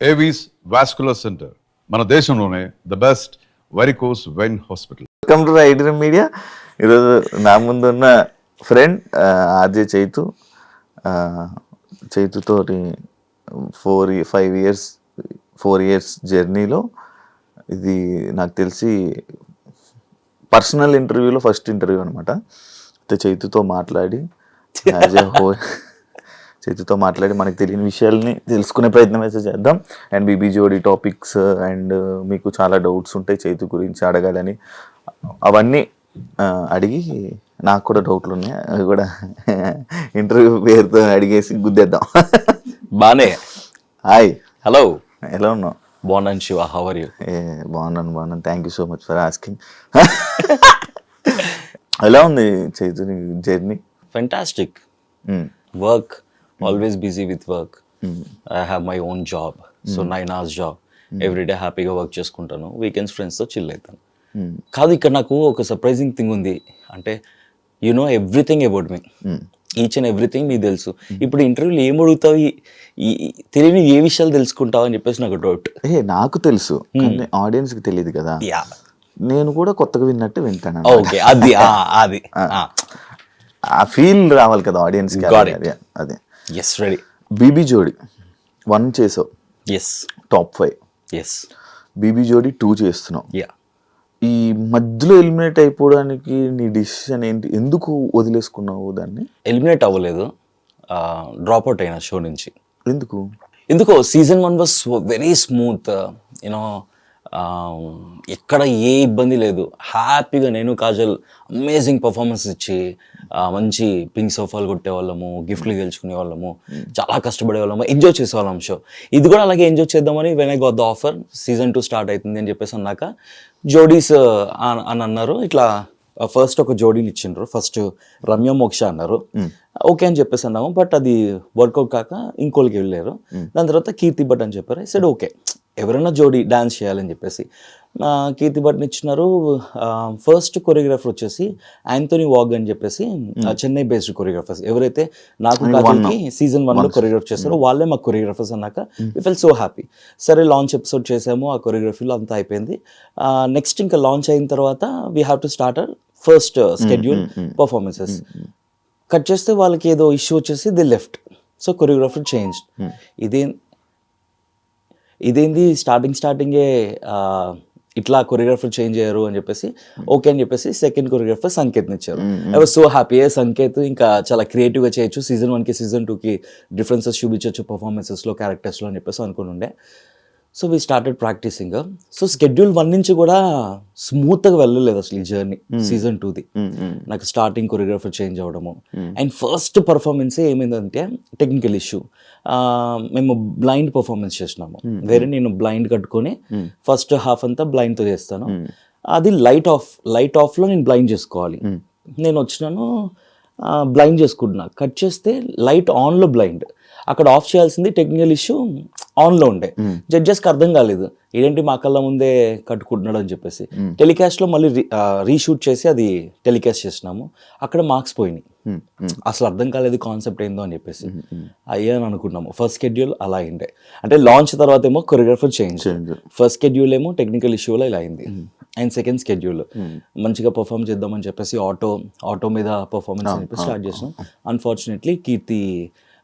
Avis vascular centre మన దేశంలోనే the best varicose vein hospital. Welcome to iDream media. ఈరోజు నా ముందున్న ఫ్రెండ్ ఆర్జే చైతు. చైతుతోటి 4 ఇయర్స్ జర్నీలో ఇది నాకు తెలిసి పర్సనల్ ఇంటర్వ్యూలో ఫస్ట్ ఇంటర్వ్యూ అనమాట. చైతుతో మాట్లాడి చైతుతో మాట్లాడి మనకు తెలియని విషయాల్ని తెలుసుకునే ప్రయత్నం అయితే చేద్దాం. అండ్ బీబీ జోడి టాపిక్స్ అండ్ మీకు చాలా డౌట్స్ ఉంటాయి చైతు గురించి అడగాలని, అవన్నీ అడిగి నాకు కూడా డౌట్లు ఉన్నాయి, అవి కూడా ఇంటర్వ్యూ పేరుతో అడిగేసి గుద్దేద్దాం. బానే. హాయ్, హలో, ఎలా ఉన్నావు? బాగున్నాను శివ, హౌ ఆర్ యూ? బాగున్నాను. Thank you so much for asking. ఎలా ఉంది చైతు నీ journey? Fantastic. Work, always busy with work. I have my own job, so 9 hours job. Everyday హ్యాపీగా వర్క్ చేసుకుంటాను, వీకెండ్స్ ఫ్రెండ్స్తో చిల్ అవుతాను. కాదు, ఇక్కడ నాకు ఒక సర్ప్రైజింగ్ థింగ్ ఉంది. అంటే you know everything about me, each and everything మీకు తెలుసు. ఇప్పుడు ఇంటర్వ్యూలో ఏం అడుగుతావు, తెలియని ఏ విషయాలు తెలుసుకుంటావు అని చెప్పేసి నాకు డౌట్. నాకు తెలుసు, ఆడియన్స్కి తెలియదు కదా. నేను కూడా కొత్తగా విన్నట్టు వింటాను. ఓకే, అది ఆ ఫీల్ రావాలి కదా ఆడియన్స్. అదే, ఎస్, రెడీ. బీబీ జోడి 1 చేసావు, ఎస్, టాప్ 5. ఎస్. బీబీ జోడి 2 చేస్తున్నావు. యా. ఈ మధ్యలో ఎలిమినేట్ అయిపోవడానికి నీ డిసిషన్ ఏంటి? ఎందుకు వదిలేసుకున్నావు దాన్ని? ఎలిమినేట్ అవ్వలేదు, డ్రాప్ అవుట్ అయినా షో నుంచి. ఎందుకో season 1 was very smooth, you know, ఎక్కడ ఏ ఇబ్బంది లేదు. హ్యాపీగా నేను కాజల్ అమేజింగ్ పర్ఫార్మెన్స్ ఇచ్చి మంచి పింక్ సోఫాలు కొట్టేవాళ్ళము, గిఫ్ట్లు గెలుచుకునే వాళ్ళము, చాలా కష్టపడే వాళ్ళము, ఎంజాయ్ చేసేవాళ్ళం షో. ఇది కూడా అలాగే ఎంజాయ్ చేద్దామని when I got the offer, season 2 start అవుతుంది అని చెప్పేసి అన్నాక జోడీస్ అని అన్నారు. ఇట్లా ఫస్ట్ ఒక జోడీని ఇచ్చిండ్రు, ఫస్ట్ రమ్య మోక్ష అన్నారు. ఓకే అని చెప్పేసి అన్నాము, బట్ అది వర్కౌట్ కాక ఇంకోళ్ళకి వెళ్ళారు. దాని తర్వాత కీర్తి భట్ అని చెప్పారు. సరే ఓకే, ఎవరైనా జోడీ డాన్స్ చేయాలని చెప్పేసి కీర్తి భట్ని ఇచ్చినారు. ఫస్ట్ కొరియోగ్రాఫర్ వచ్చేసి యాంథోనీ వాగ్ అని చెప్పేసి చెన్నై బేస్డ్ కొరియోగ్రాఫర్స్, ఎవరైతే నాకు కాజల్కి సీజన్ 1లో కొరియోగ్రాఫ్ చేస్తారో వాళ్ళే మాకు కొరియోగ్రాఫర్స్ అన్నాక వి ఫెల్ సో హ్యాపీ. సరే, లాంచ్ ఎపిసోడ్ చేసాము, ఆ కొరియోగ్రఫీలో అంతా అయిపోయింది. నెక్స్ట్ ఇంకా లాంచ్ అయిన తర్వాత we have to start our first schedule performances. Cut చేస్తే వాళ్ళకి ఏదో ఇష్యూ వచ్చేసి the left, so choreographer change. ఇదేంది స్టార్టింగే ఇట్లా కొరియోగ్రాఫర్ చేంజ్ అయ్యారు అని చెప్పేసి ఓకే అని చెప్పేసి సెకండ్ కొరియోగ్రాఫర్ సంకేత్ని ఇచ్చారు. I was so happy. Sanket ఇంకా చాలా క్రియేటివ్గా చేయొచ్చు, సీజన్ 1కి సీజన్ 2కి డిఫరెన్సెస్ చూపించవచ్చు పర్ఫార్మెన్సెస్లో, క్యారెక్టర్స్లో అని చెప్పేసి అనుకుని ఉండే. So we started practising. So schedule 1 నుంచి కూడా స్మూత్గా వెళ్ళలేదు అసలు ఈ జర్నీ. సీజన్ 2ది నాకు స్టార్టింగ్ కొరియోగ్రాఫర్ చేంజ్ అవ్వడము, అండ్ ఫస్ట్ పర్ఫార్మెన్సే ఏమైందంటే టెక్నికల్ ఇష్యూ. మేము బ్లైండ్ పర్ఫార్మెన్స్ చేసినాము, వేరే నేను బ్లైండ్ కట్టుకొని ఫస్ట్ హాఫ్ అంతా బ్లైండ్తో చేస్తాను. అది లైట్ ఆఫ్లో నేను బ్లైండ్ చేసుకోవాలి. నేను వచ్చినాను, బ్లైండ్ చేసుకుంటున్నా. కట్ చేస్తే లైట్ ఆన్లో బ్లైండ్, అక్కడ ఆఫ్ చేయాల్సింది టెక్నికల్ ఇష్యూ ఆన్లో ఉండే. జడ్జెస్కి అర్థం కాలేదు, ఇదేంటి మా కళ్ళ ముందే కట్టుకుంటున్నాడు అని చెప్పేసి. టెలికాస్ట్లో మళ్ళీ రీషూట్ చేసి అది టెలికాస్ట్ చేసినాము, అక్కడ మార్క్స్ పోయినాయి. అసలు అర్థం కాలేదు కాన్సెప్ట్ ఏందో అని చెప్పేసి అయ్యాను అనుకున్నాము. ఫస్ట్ షెడ్యూల్ అలా అయిండే, అంటే లాంచ్ తర్వాత ఏమో కొరియోగ్రాఫర్ చేంజ్, ఫస్ట్ షెడ్యూల్ ఏమో టెక్నికల్ ఇష్యూలో ఇలా అయింది. అండ్ సెకండ్ షెడ్యూల్ మంచిగా పర్ఫామ్ చేద్దామని చెప్పేసి ఆటో మీద పర్ఫార్మెన్స్ అని చెప్పి స్టార్ట్ చేసినాం. అన్ఫార్చునేట్లీ కీర్తి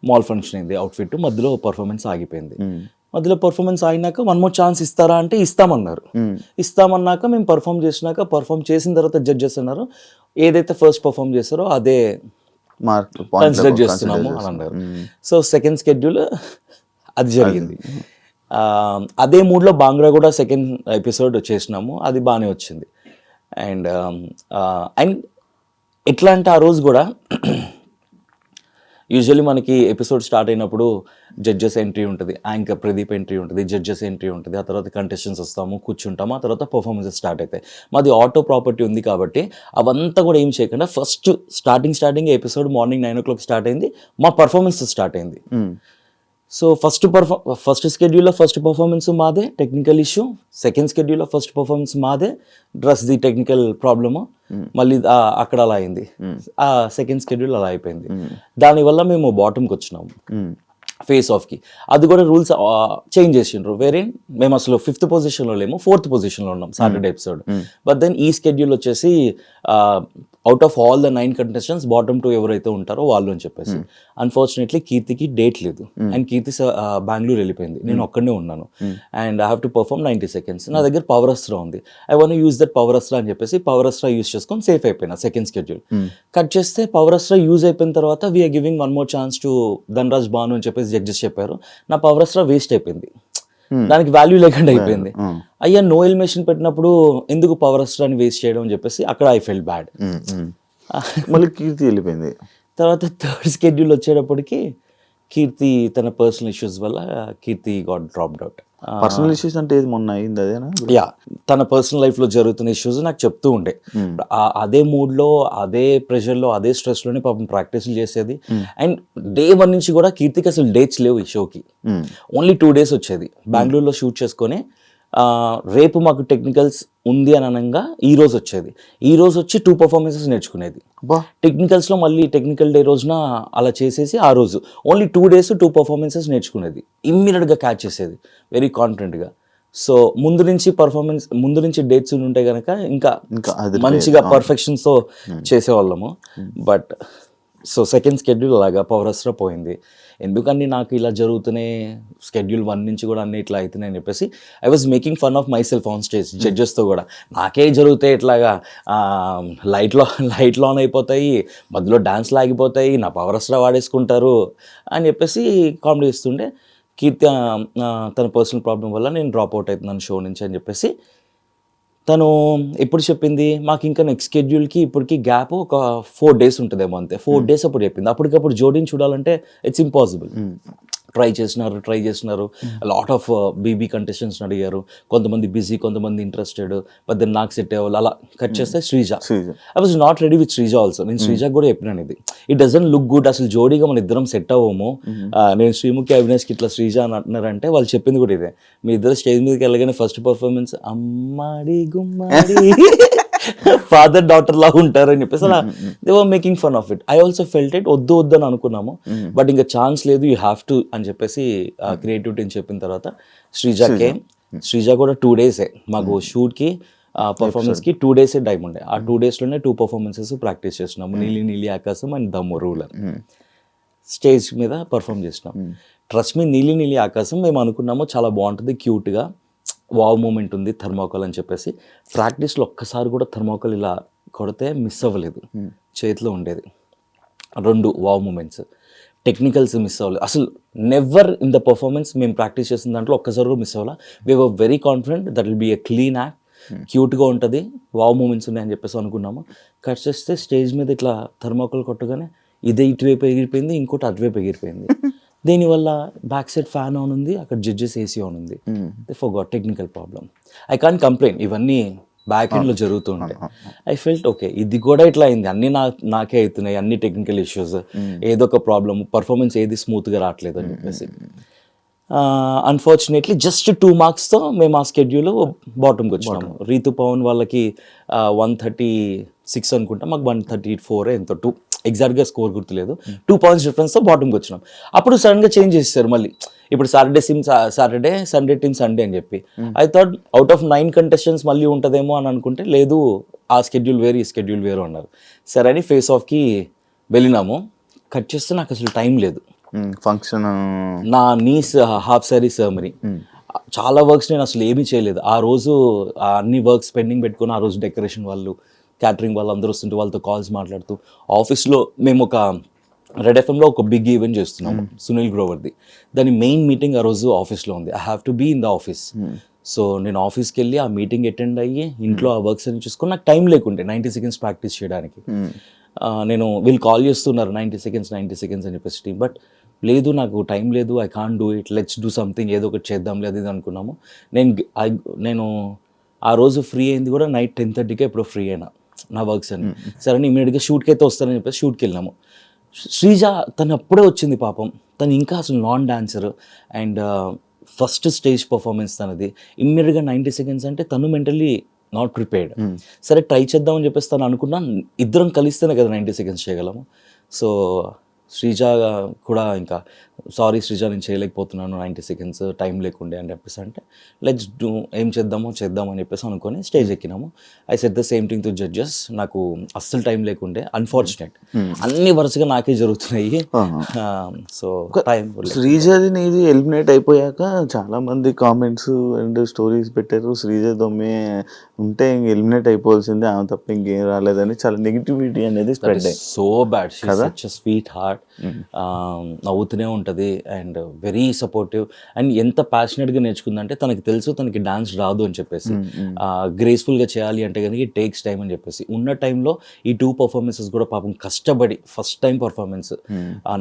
మాల్ ఫంక్షన్ అయింది, అవుట్ఫిట్ మధ్యలో పర్ఫార్మెన్స్ ఆగిపోయింది. మధ్యలో పర్ఫార్మెన్స్ అయినాక 1 more ఛాన్స్ ఇస్తారా అంటే ఇస్తామన్నారు. ఇస్తామన్నాక మేము పర్ఫామ్ చేసిన తర్వాత జడ్జెస్ అన్నారు ఏదైతే ఫస్ట్ పర్ఫామ్ చేస్తారో అదే కన్సిడర్ చేస్తున్నాము అని అన్నారు. సో సెకండ్ షెడ్యూల్ అది జరిగింది. అదే మూడ్లో బాంగ్రా కూడా సెకండ్ ఎపిసోడ్ చేసినాము, అది బాగానే వచ్చింది. అండ్ ఎట్లా అంటే ఆ రోజు కూడా యూజువల్లీ మనకి ఎపిసోడ్ స్టార్ట్ అయినప్పుడు జడ్జెస్ ఎంట్రీ ఉంటుంది, యాంకర్ ప్రదీప్ ఎంట్రీ ఉంటుంది, జడ్జెస్ ఎంట్రీ ఉంటుంది, ఆ తర్వాత కంటెస్టెంట్స్ వస్తాము, కూర్చుంటాము, ఆ తర్వాత పర్ఫార్మెన్సెస్ స్టార్ట్ అవుతాయి. మాది ఆటో ప్రాపర్టీ ఉంది కాబట్టి అవంతా కూడా ఏం చేయకుండా first starting episode morning 9 o'clock start అయింది, మా పర్ఫార్మెన్స్ స్టార్ట్ అయింది. సో ఫస్ట్ షెడ్యూల్లో ఫస్ట్ పర్ఫార్మెన్స్ మాదే, టెక్నికల్ ఇష్యూ. సెకండ్ షెడ్యూల్లో ఫస్ట్ పర్ఫార్మెన్స్ మాదే, ది టెక్నికల్ ప్రాబ్లము. మళ్ళీ అక్కడ అలా అయింది. ఆ సెకండ్ షెడ్యూల్ అలా అయిపోయింది. దానివల్ల మేము బాటంకి వచ్చినాము. ఫేస్ ఆఫ్కి. అది కూడా రూల్స్ చేంజ్ చేసిండ్రు. వేరే మేము అసలు 5th పొజిషన్లో లేము, 4th పొజిషన్లో ఉన్నాం సాటర్డే ఎపిసోడ్. బట్ దెన్ ఈ స్కెడ్యూల్ వచ్చేసి out of all the 9 contestants bottom 2 ఎవరైతే ఉంటారో వాళ్ళు అని చెప్పేసి. అన్ఫార్చునేట్లీ కీర్తికి డేట్ లేదు అండ్ కీర్తి బెంగళూరు వెళ్ళిపోయింది, నేను ఒక్కడనే ఉన్నాను and I have to perform 90 seconds. నా దగ్గర పవర్ అస్త్రా ఉంది, I want use that power Astra అని చెప్పేసి పవర్ అస్త్రా యూజ్ చేసుకొని సేఫ్ అయిపోయినా. సెకండ్ స్కెడ్యూల్ కట్ చేస్తే పవర్ అస్త్రా యూజ్ అయిపోయిన తర్వాత we are giving one more chance to Dhanraj Bhanu అని చెప్పేసి జడ్జెస్ చెప్పారు. నా పవర్ అస్త్రా వేస్ట్ అయిపోయింది, దానికి వాల్యూ లేకుండా అయిపోయింది. అయ్యా నో ఎలిమినేషన్ పెట్టినప్పుడు ఎందుకు పవర్ అస్త్రాని వేస్ట్ చేయడం అని చెప్పేసి అక్కడ ఐ ఫెల్ట్ బ్యాడ్. మళ్ళీ కీర్తి వెళ్ళిపోయింది. తర్వాత థర్డ్ స్కెడ్యూల్ వచ్చేటప్పటికి కీర్తి తన పర్సనల్ ఇష్యూస్ వల్ల Keerthi got dropped out. Personal issues అంటే ఏది మొన్న అయింది అదేనా? యా, తన పర్సనల్ లైఫ్లో జరుగుతున్న ఇష్యూస్ నాకు చెప్తూ ఉండే. అదే మూడ్లో, అదే ప్రెషర్లో, అదే స్ట్రెస్లోనే పాపం ప్రాక్టీస్లు చేసేది. అండ్ డే 1 నుంచి కూడా కీర్తికి అసలు డేట్స్ లేవు ఈ షోకి, ఓన్లీ 2 days వచ్చేది. బెంగళూరులో షూట్ చేసుకొని రేపు మాకు టెక్నికల్స్ ఉంది అని అనగా ఈ రోజు వచ్చేది. ఈ రోజు వచ్చి 2 performances నేర్చుకునేది. టెక్నికల్స్లో మళ్ళీ టెక్నికల్ డే రోజున అలా చేసేసి ఆ రోజు ఓన్లీ 2 days 2 performances నేర్చుకునేది. ఇమ్మీడియట్గా క్యాచ్ చేసేది వెరీ కాన్ఫిడెంట్గా. సో ముందు నుంచి డేట్స్ ఉంటే కనుక ఇంకా మంచిగా పర్ఫెక్షన్స్తో చేసేవాళ్ళము. బట్ సో సెకండ్ స్కెడ్యూల్ అలాగా పవర్ అస్త్రా పోయింది. ఎందుకని నాకు ఇలా జరుగుతున్నాయి, స్కెడ్యూల్ 1 నుంచి కూడా అన్నీ ఇట్లా అవుతున్నాయి అని చెప్పేసి I was making fun of myself on stage జడ్జెస్తో కూడా. నాకే జరుగుతాయి ఇట్లాగా, లైట్లు ఆన్ అయిపోతాయి, మధ్యలో డాన్స్లు ఆగిపోతాయి, నా పవర్ అస్త్రా వాడేసుకుంటారు అని చెప్పేసి కామెడీ ఇస్తుండే. కీర్తి తన పర్సనల్ ప్రాబ్లం వల్ల నేను డ్రాప్ అవుట్ అవుతున్నాను షో నుంచి అని చెప్పేసి తను ఎప్పుడు చెప్పింది మాకు. ఇంకా నెక్స్ట్ స్కెడ్యూల్కి ఇప్పటికి గ్యాప్ ఒక 4 days ఉంటుందేమో అంతే. 4 days అప్పుడు చెప్పింది. అప్పటికప్పుడు జోడీని చూడాలంటే ఇట్స్ ఇంపాసిబుల్. ట్రై చేసినారు లాట్ ఆఫ్ బీబీ కంటెస్టెంట్స్ని అడిగారు. కొంతమంది బిజీ, కొంతమంది ఇంట్రెస్టెడ్. బట్ దెన్ నాకు సెట్ అయ్యేవాళ్ళు. అలా కట్ చేస్తే Sreeja, I was not ready with Sreeja also. నేను శ్రీజాకి కూడా చెప్పినాను ఇది, ఇట్ డజంట్ లుక్ గుడ్, అసలు జోడీగా మన ఇద్దరం సెట్ అవ్వము. నేను శ్రీముఖి అవినాష్కి ఇట్లా శ్రీజ అని అంటున్నారంటే వాళ్ళు చెప్పింది కూడా ఇదే, మీ ఇద్దరు స్టేజ్ మీదకి వెళ్ళగానే ఫస్ట్ పర్ఫార్మెన్స్ అమ్మాడి గుమ్మాడి ఫాదర్ డాటర్ లా ఉంటారు అని చెప్పేసి అలా they were making fun of it. I also felt it, వద్దు అని అనుకున్నాము. బట్ ఇంకా ఛాన్స్ లేదు, యూ హ్యావ్ టు అని చెప్పేసి క్రియేటివిటీని చెప్పిన తర్వాత శ్రీజ కూడా 2 days మాకు షూట్కి పర్ఫార్మెన్స్కి 2 days టైం ఉండే. ఆ 2 daysలోనే 2 performances ప్రాక్టీస్ చేస్తున్నాము. నీలి ఆకాశం అండ్ దమ్ము రూలర్ స్టేజ్ మీద పర్ఫామ్ చేసినాం. ట్రస్ట్ మీ, నీలి ఆకాశం మేము అనుకున్నాము చాలా బాగుంటుంది, క్యూట్గా వావ్ మూమెంట్ ఉంది, థర్మాకోల్ అని చెప్పేసి. ప్రాక్టీస్లో ఒక్కసారి కూడా థర్మాకోల్ ఇలా కొడితే మిస్ అవ్వలేదు, చేతిలో ఉండేది. 2 వావ్ మూమెంట్స్. టెక్నికల్స్ మిస్ అవ్వలేదు అసలు. నెవర్ ఇన్ ద పర్ఫార్మెన్స్ మేము ప్రాక్టీస్ చేసిన దాంట్లో ఒక్కసారి కూడా మిస్ అవ్వాలా. We were very confident that will be a clean act, క్యూట్గా ఉంటుంది, వావ్ మూమెంట్స్ ఉన్నాయని చెప్పేసి అనుకున్నాము. కట్ చేస్తే స్టేజ్ మీద ఇట్లా థర్మాకోల్ కొట్టగానే ఇదే ఇటువైపు ఎగిరిపోయింది, ఇంకోటి అటువైపు ఎగిరిపోయింది. దీనివల్ల బ్యాక్ సైడ్ ఫ్యాన్ ఆన్ ఉంది, అక్కడ జడ్జెస్ ఏసీ ఆన్ ఉంది. For got technical problem, I can't complaint, ఇవన్నీ బ్యాక్ ఎండ్లో జరుగుతూ ఉంటాయి. ఐ ఫెల్ట్ ఓకే, ఇది కూడా ఇట్లా అయింది, అన్నీ నాకే అవుతున్నాయి, అన్ని టెక్నికల్ ఇష్యూస్, ఏదో ఒక ప్రాబ్లమ్, పర్ఫార్మెన్స్ ఏది స్మూత్గా రావట్లేదు అని చెప్పేసి. అన్ఫార్చునేట్లీ జస్ట్ 2 marksతో మేము ఆ స్కెడ్యూల్ బాటమ్కి వచ్చినాము. రీతు పవన్ వాళ్ళకి 136 అనుకుంటా, మాకు 134 ఎంతో, 2 ఎగ్జాక్ట్గా స్కోర్ గుర్తులేదు. 2 points డిఫరెన్స్తో బాటమ్కి వచ్చినాం. అప్పుడు సడన్గా చేంజ్ చేసేసారు మళ్ళీ. ఇప్పుడు సాటర్డే, సండే టీమ్ సండే అని చెప్పి. I thought out of 9 contestants మళ్ళీ ఉంటుందేమో అని అనుకుంటే లేదు, ఆ స్కెడ్యూల్ వేరు, ఈ స్కెడ్యూల్ వేరు అన్నారు. సరే అని ఫేస్ ఆఫ్కి వెళ్ళినాము. కట్ చేస్తే నాకు అసలు టైం లేదు. ఫంక్షన్, నా నీస్ హాఫ్ సారీ సెరమనీ, చాలా వర్క్స్ నేను అసలు ఏమీ చేయలేదు ఆ రోజు. అన్ని వర్క్స్ పెండింగ్ పెట్టుకుని ఆ రోజు డెకరేషన్ వాళ్ళు, క్యాటరింగ్ వాళ్ళు అందరూ వస్తుంటే వాళ్ళతో కాల్స్ మాట్లాడుతూ, ఆఫీస్లో మేము ఒక రెడ్ ఎఫ్ఎంలో ఒక బిగ్ ఈవెంట్ చేస్తున్నాము సునీల్ గ్రోవర్ది. దాని మెయిన్ మీటింగ్ ఆ రోజు ఆఫీస్లో ఉంది. I have to be in the office. So నేను ఆఫీస్కి వెళ్ళి ఆ మీటింగ్ అటెండ్ అయ్యి ఇంట్లో ఆ వర్క్స్ అన్ని చూసుకొని నాకు టైం లేకుంటే 90 seconds ప్రాక్టీస్ చేయడానికి. నేను వీళ్ళు కాల్ చేస్తున్నారు 90 seconds అని చెప్పేసి టీమ్. బట్ లేదు, నాకు టైం లేదు, I can't do it, let's do something, ఏదో ఒకటి చేద్దాం లేదు ఇది అనుకున్నాము. నేను ఆ రోజు ఫ్రీ అయింది కూడా నైట్ 10:30కే ఎప్పుడో ఫ్రీ అయినా నా వర్క్స్ అని. సరే ఇమీడియట్గా షూట్కి అయితే వస్తానని చెప్పేసి షూట్కి వెళ్ళినాము. శ్రీజ తను అప్పుడే వచ్చింది పాపం, తను ఇంకా అసలు non dancer and first stage performance తనది. ఇమ్మీడియట్గా 90 seconds అంటే తను మెంటల్లీ నాట్ ప్రిపేర్డ్. సరే ట్రై చేద్దామని చెప్పేసి తను అనుకున్నా, ఇద్దరం కలిస్తేనే కదా 90 seconds చేయగలము. సో శ్రీజ కూడా ఇంకా సారీ శ్రీజ నేను చేయలేకపోతున్నాను 90 సెకండ్స్ టైం లేకుండే అని చెప్పేసి అంటే లెట్స్ డూ ఏం చేద్దాం అని చెప్పేసి అనుకొని స్టేజ్ ఎక్కినాము. I set the same thing to judges. నాకు అస్సలు టైం లేకుండే, అన్ఫార్చునేట్ అన్ని వరుసగా నాకే జరుగుతున్నాయి. సో టైం శ్రీజది నీది ఎలిమినేట్ అయిపోయాక చాలా మంది కామెంట్స్ అండ్ స్టోరీస్ పెట్టారు. శ్రీజ దొమ్మే ఉంటే ఇంక ఎలిమినేట్ అయిపోవాల్సిందే, ఆమె తప్ప ఇంకేం రాలేదని చాలా నెగిటివిటీ అనేది స్ప్రెడ్ అయ్యి. So bad. She is such a sweet heart. నవ్వుతూనే ఉంటుంది అండ్ వెరీ సపోర్టివ్. అండ్ ఎంత ప్యాషనెట్గా నేర్చుకుందంటే తనకి తెలుసు తనకి డాన్స్ రాదు అని చెప్పేసి, గ్రేస్ఫుల్గా చేయాలి అంటే కనుక ఇట్ టేక్స్ టైం అని చెప్పేసి ఉన్న టైంలో ఈ 2 పర్ఫార్మెన్సెస్ కూడా పాపం కష్టపడి ఫస్ట్ టైం పర్ఫార్మెన్స్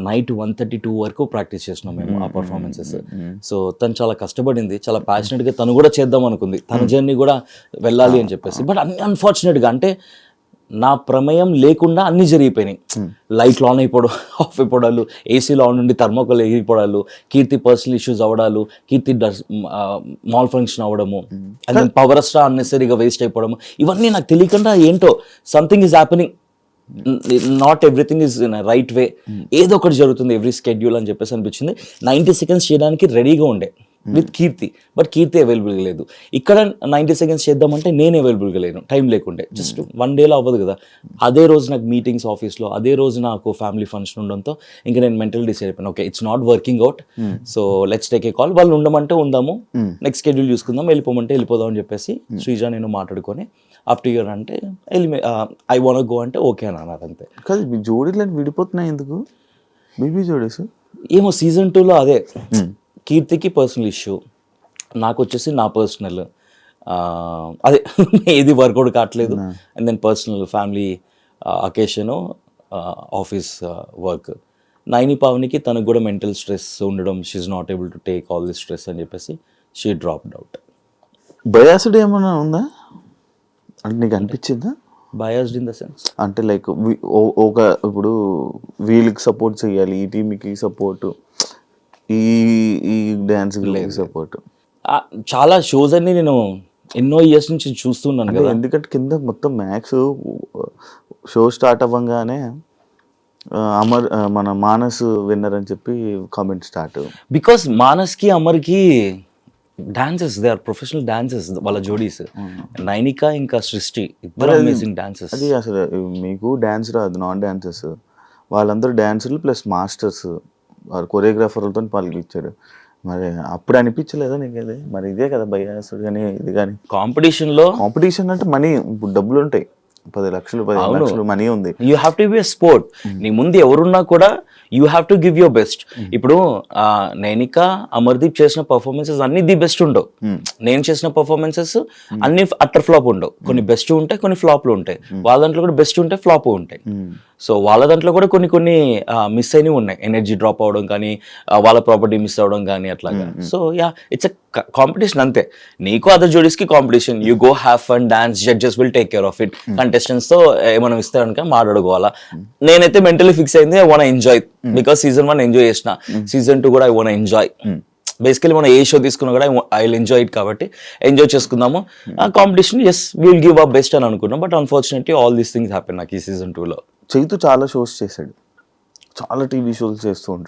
నైట్ 1:32 వరకు ప్రాక్టీస్ చేసినాం మేము ఆ పర్ఫార్మెన్సెస్. సో తను చాలా కష్టపడింది, చాలా ప్యాషనెట్గా తను కూడా చేద్దాం అనుకుంది, తన జర్నీ కూడా వెళ్ళాలి అని చెప్పేసి. బట్ అన్ఫార్చునేట్గా అంటే నా ప్రమేయం లేకుండా అన్ని జరిగిపోయినాయి. లైట్లు ఆన్ అయిపోవడం, ఆఫ్ అయిపోవడాలు, ఏసీలో ఆన్ నుండి థర్మోకోల్ ఎగిరిపోవడాలు, కీర్తి పర్సనల్ ఇష్యూస్ అవ్వడాలు, కీర్తి మాల్ ఫంక్షన్ అవ్వడము, అండ్ దెన్ పవర్ స్టార్ అన్నెసరీగా వేస్ట్ అయిపోవడము, ఇవన్నీ నాకు తెలియకుండా ఏంటో something is happening, not everything is in right way, ఏదో ఒకటి జరుగుతుంది ఎవ్రీ స్కెడ్యూల్ అని చెప్పేసి అనిపించింది. 90 సెకండ్స్ చేయడానికి రెడీగా ఉండే విత్ కీర్తి, బట్ కీర్తి అవైలబుల్గా లేదు. ఇక్కడ 90 సెకండ్స్ చేద్దామంటే నేను అవైలబుల్గా లేను, టైం లేకుండే. జస్ట్ 1 డేలో అవ్వదు కదా. అదే రోజు నాకు మీటింగ్స్ ఆఫీస్లో, అదే రోజు నాకు ఫ్యామిలీ ఫంక్షన్ ఉండడంతో ఇంకా నేను మెంటల్ డిసైడ్ అయిపోయాను, okay it's not working out, so let's take a call. వాళ్ళు ఉండమంటే ఉందాము, నెక్స్ట్ షెడ్యూల్ చూసుకుందాం, వెళ్ళిపోమంటే వెళ్ళిపోదాం అని చెప్పేసి శ్రీజ నేను మాట్లాడుకొని ఆఫ్టర్ ఇయర్ అంటే ఐ వాంట్ గో అంటే ఓకే అని అన్నారు అంతే. కాదు మీ జోడీలను విడిపోతున్నాయి ఎందుకు బీబీ జోడీస్? ఏమో సీజన్ 2లో అదే కీర్తికి పర్సనల్ ఇష్యూ, నాకు వచ్చేసి నా పర్సనల్ అదే ఏది వర్కౌట్ కావట్లేదు. And then personal family occasion, office work. Naini పావనికి తనకు కూడా మెంటల్ స్ట్రెస్ ఉండడం, షీఈ్ not able to take all this stress అని చెప్పేసి షీ డ్రాప్డ్ అవుట్. బయాస్డ్ ఏమైనా ఉందా అంటే నీకు అనిపించిందా? బయాస్డ్ ఇన్ ద సెన్స్ అంటే లైక్ ఒక ఇప్పుడు వీళ్ళకి సపోర్ట్ చేయాలి, ఈ టీంకి సపోర్ట్, ఈ డ్యాన్స్ సపోర్ట్. చాలా షోస్ అన్ని నేను ఎన్నో ఇయర్స్ నుంచి చూస్తున్నాను కదా. ఎందుకంటే కింద మొత్తం మ్యాక్స్ షో స్టార్ట్ అవ్వగానే అమర్ మన మానస్ విన్నర్ అని చెప్పి కామెంట్ స్టార్ట్. బికాస్ మానస్కి అమర్కి dances, they are professional dances వాళ్ళ జోడీస్. నైనిక ఇంకా సృష్టి ఇద్దరు అమేజింగ్ డాన్సెస్. అది అసలు మీకు డ్యాన్స్ రాదు, నాన్ డాన్సెస్ వాళ్ళందరూ డాన్సర్లు ప్లస్ మాస్టర్స్, వాళ్ళు కొరియోగ్రాఫర్లతో పాల్గొచ్చారు. మరి అప్పుడు అనిపించలేదా నీకు అది? మరి ఇదే కదా బయాసుడు కానీ ఇది కానీ కాంపిటీషన్ అంటే మనీ, ఇప్పుడు డబ్బులు ఉంటాయి, 10 లక్షలు 15 లక్షలు మనీ ఉంది. You have to be a sport. నీ ముందు ఎవరున్నా కూడా you have to give your best. ఇప్పుడు నైనిక అమర్దీప్ చేసిన పర్ఫార్మెన్సెస్ అన్ని ది బెస్ట్ ఉండవు, నేను చేసిన పర్ఫార్మెన్సెస్ అన్ని అట్టర్ ఫ్లాప్ ఉండవు. కొన్ని బెస్ట్ ఉంటాయి, కొన్ని ఫ్లాప్లు ఉంటాయి. వాళ్ళ దాంట్లో కూడా బెస్ట్ ఉంటాయి, ఫ్లాప్ ఉంటాయి. సో వాళ్ళ దాంట్లో కూడా కొన్ని మిస్ అయినవి ఉన్నాయి, ఎనర్జీ డ్రాప్ అవడం కానీ, వాళ్ళ ప్రాపర్టీ మిస్ అవడం కానీ అట్లాగా. So yeah, it's a competition అంతే. నీకు అదర్ జోడీస్ కి competition, you go have fun, dance, judges will take care of it. Contestants తో ఏమైనా ఇస్తే కనుక మాట్లాడుకోవాలా. నేనైతే మెంటలీ ఫిక్స్ అయింది, I want enjoy, because season 1 enjoy చేసిన, సీజన్ 2 కూడా ఐ వాంట్ ఎంజాయ్. బేసికలీ మనం ఏ షో తీసుకున్నా కూడా ఐ విల్ ఎంజాయ్ ఇట్, కాబట్టి ఎంజాయ్ చేసుకుందాము. ఆ competition as will give a best అని అనుకున్నాం. But unfortunately all these things happen నాకు ఈ సీజన్ 2లో. చైతు చాలా షోస్ చేశాడు, చాలా టీవీ షోస్ చేస్తూ ఉంటాడు.